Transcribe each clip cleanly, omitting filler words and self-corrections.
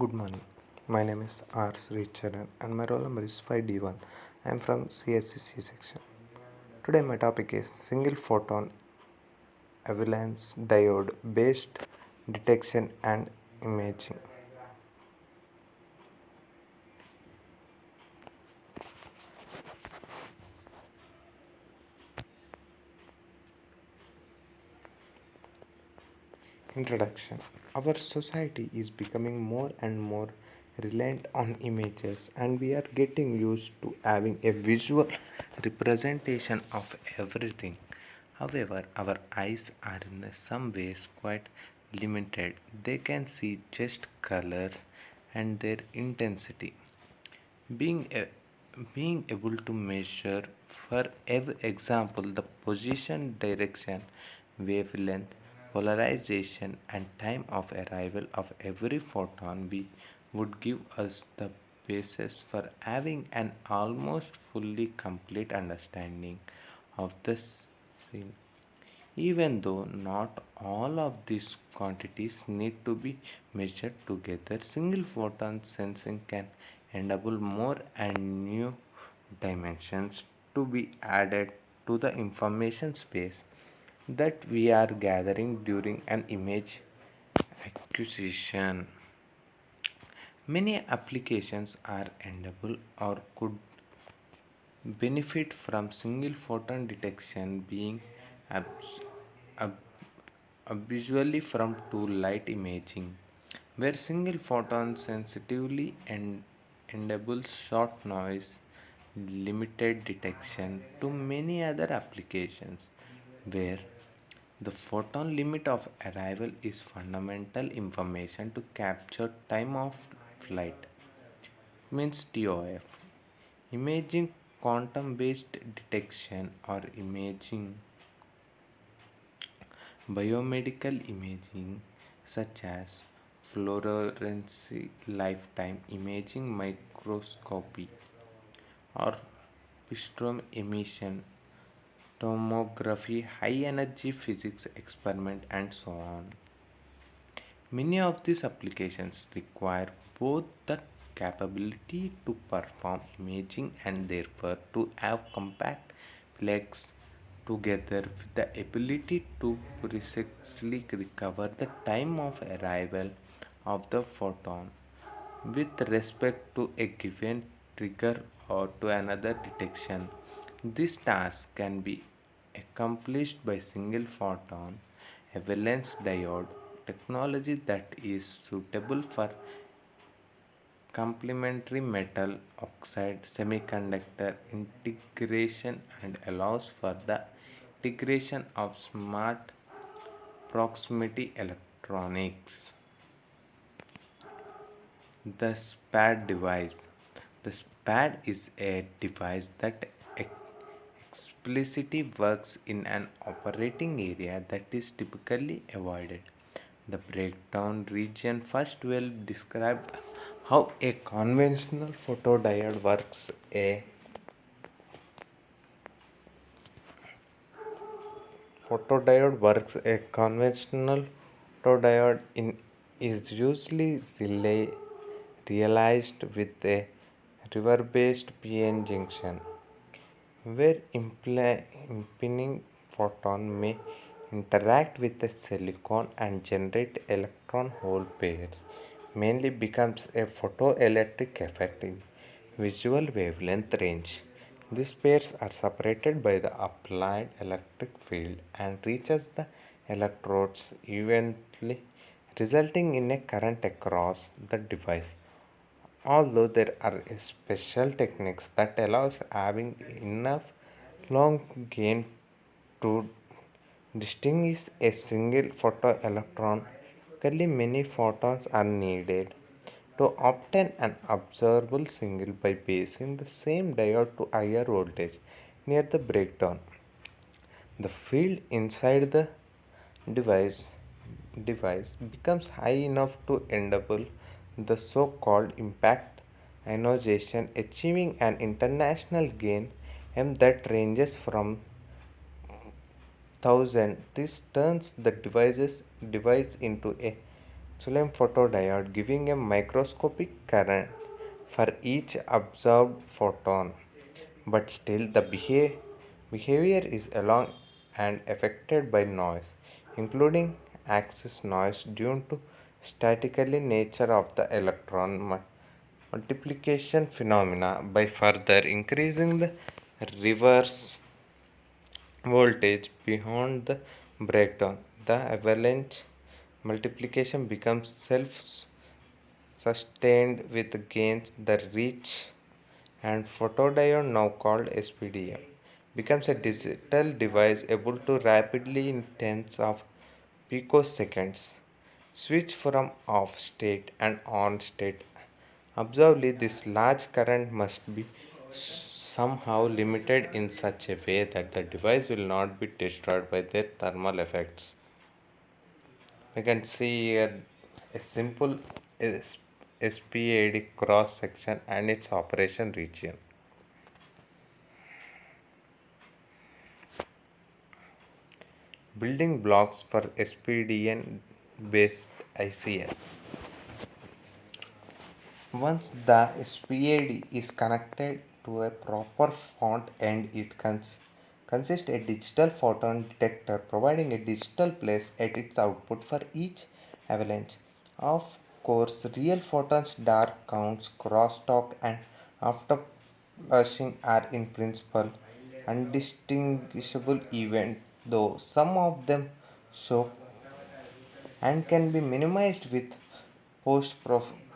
Good morning. My name is R. Sricharan and my roll number is 5D1. I am from CSCC section. Today my topic is single photon avalanche diode based detection and imaging. Introduction. Our society is becoming more and more reliant on images, and we are getting used to having a visual representation of everything. However, our eyes are in some ways quite limited. They can see just colors and their intensity. Being, a, being able to measure, for example, the position, direction, wavelength, polarization, and time of arrival of every photon we would give us the basis for having an almost fully complete understanding of the scene. Even though not all of these quantities need to be measured together, single photon sensing can enable more and new dimensions to be added to the information space that we are gathering during an image acquisition. Many applications are enabled or could benefit from single photon detection being abs- ab- visually from two light imaging, where single photon sensitively enables short noise limited detection to many other applications where the photon limit of arrival is fundamental information to capture time of flight means TOF. Imaging quantum based detection or imaging biomedical imaging such as fluorescence lifetime imaging microscopy or spectrum emission tomography high energy physics experiment and so on. Many of these applications require both the capability to perform imaging and therefore to have compact plex together with the ability to precisely recover the time of arrival of the photon with respect to a given trigger or to another detection. This task can be accomplished by single photon avalanche diode technology that is suitable for complementary metal oxide semiconductor integration and allows for the integration of smart proximity electronics. The SPAD device. The SPAD is a device that explicitly works in an operating area that is typically avoided. The breakdown region first will describe how a conventional photodiode works. A photodiode works. A conventional photodiode is usually realized with a river-based PN junction, where impinging photon may interact with the silicon and generate electron-hole pairs, mainly becomes a photoelectric effect in visual wavelength range. These pairs are separated by the applied electric field and reaches the electrodes evenly, resulting in a current across the device. Although there are special techniques that allows having enough long gain to distinguish a single photoelectron, currently many photons are needed to obtain an observable signal by basing the same diode to higher voltage near the breakdown. The field inside the device becomes high enough to enable the so-called impact ionization, achieving an international gain m that ranges from 1000. This turns the device into a Sulem photodiode giving a microscopic current for each observed photon, but still the behavior is along and affected by noise, including axis noise due to statically nature of the electron multiplication phenomena. By further increasing the reverse voltage beyond the breakdown, the avalanche multiplication becomes self sustained with gains. The reach and photodiode, now called SPDM, becomes a digital device able to rapidly, in tens of picoseconds, switch from off state and on state. Observably, this large current must be somehow limited in such a way that the device will not be destroyed by their thermal effects. We can see a simple SPAD cross section and its operation region. Building blocks for SPDN based ICS. Once the SPAD is connected to a proper front end, it consists a digital photon detector providing a digital place at its output for each avalanche. Of course, real photons, dark counts, crosstalk, and after flushing are in principle undistinguishable event, though some of them show and can be minimized with post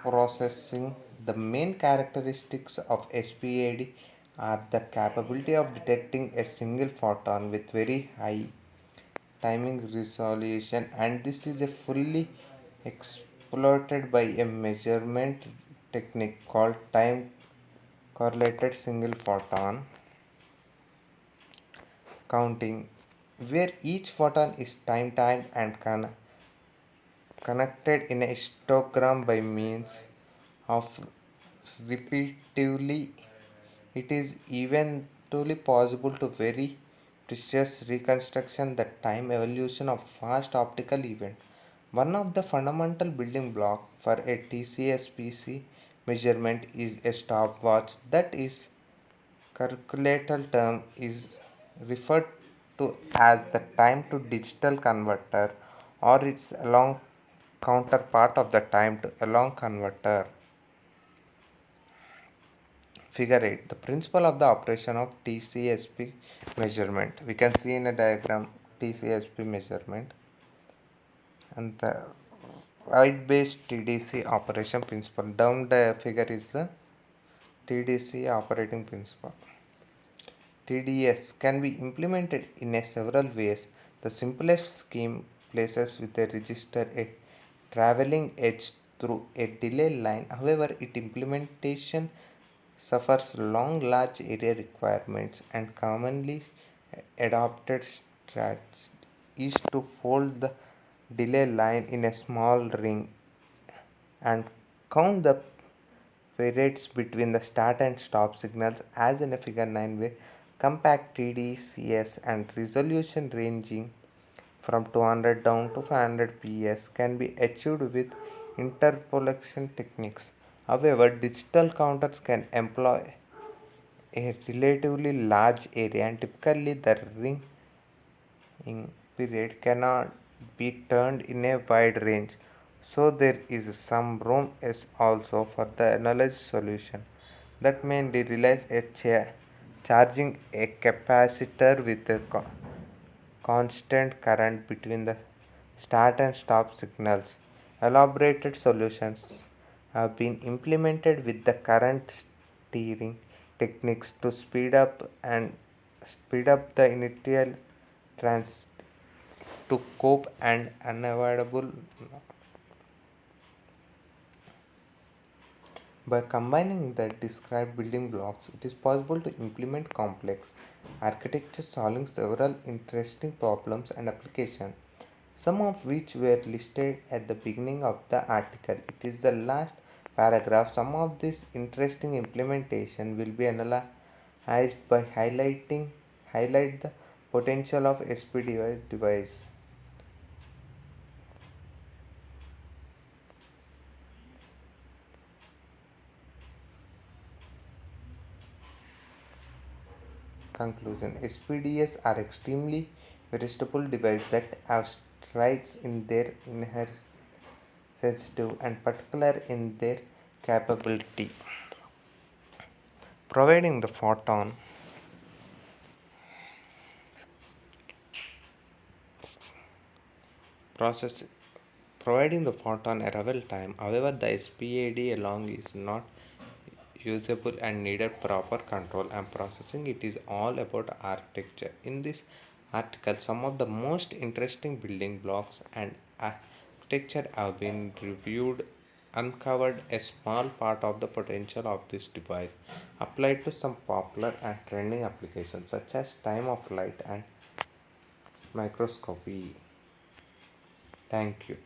processing. The main characteristics of SPAD are the capability of detecting a single photon with very high timing resolution, and this is a fully exploited by a measurement technique called time correlated single photon counting, where each photon is time timed and connected in a histogram by means of repeatedly. It is eventually possible to very precise reconstruction the time evolution of fast optical event. One of the fundamental building block for a TCSPC measurement is a stopwatch. That is calculator term is referred to as the time to digital converter or its along counterpart of the time to along converter. Figure 8. The principle of the operation of TCSP measurement. We can see in a diagram TCSP measurement and the white based TDC operation principle. Down the figure is the TDC operating principle. TDS can be implemented in a several ways. The simplest scheme places with a register a traveling edge through a delay line. However, its implementation suffers long large area requirements, and commonly adopted strategy is to fold the delay line in a small ring and count the periods between the start and stop signals as in a figure 9, where compact TDCS and resolution ranging from 200 down to 500 ps can be achieved with interpolation techniques. However, digital counters can employ a relatively large area, and typically the ring period cannot be turned in a wide range. So there is some room is also for the analyzed solution that mainly relies a charging a capacitor with a constant current between the start and stop signals. Elaborated solutions have been implemented with the current steering techniques to speed up the initial trans to cope and unavoidable. By combining the described building blocks, it is possible to implement complex architecture solving several interesting problems and applications, some of which were listed at the beginning of the article. It is the last paragraph. Some of this interesting implementation will be analyzed by highlight the potential of SP device. Conclusion: SPDS are extremely versatile devices that have strengths in their inherent sensitive and particular in their capability, providing the photon process providing the photon arrival time. However, the SPAD along is not usable and needed proper control and processing. It is all about architecture. In this article, some of the most interesting building blocks and architecture have been reviewed, uncovered a small part of the potential of this device applied to some popular and trending applications such as time of flight and microscopy. Thank you.